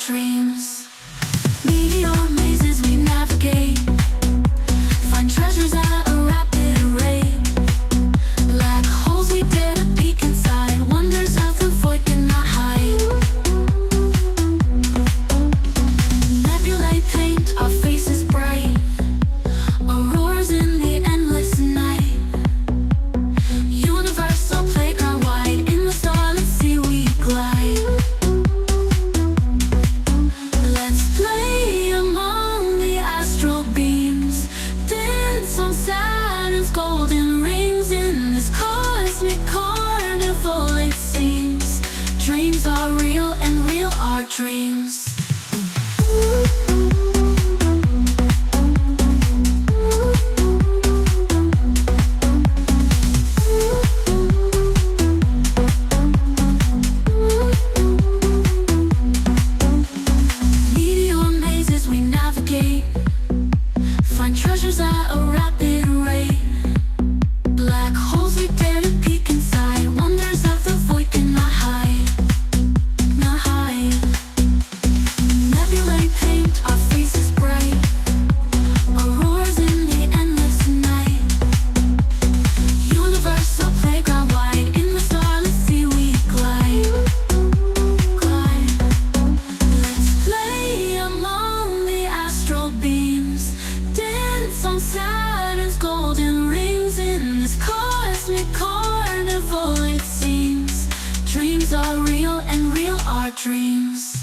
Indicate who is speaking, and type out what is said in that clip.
Speaker 1: dreams. Meteor mazes we navigate, find treasures at a rapid rate. Black holes we dare to peek inside, wonders of the void cannot hide. Nebulae paint our faces bright, auroras in the endless night. Universal playground wide, in the starlit sea we glide. Let's play among the astral beams, dance on Saturn's golden rings. In this cosmic carnival it seems, dreams are real and real are dreams. Meteor mazes we navigate, find treasures at a rapid rate. Black holes we dare to peek inside, wonders of the void cannot hide, not hide. Nebulae paint our faces bright, auroras in the endless night. Universal playground wide, in the starlit sea we glide, glide. Let's play among the astral beams, dance on Saturn's golden rings. In this cosmic carnival it seems, dreams are real and real are dreams.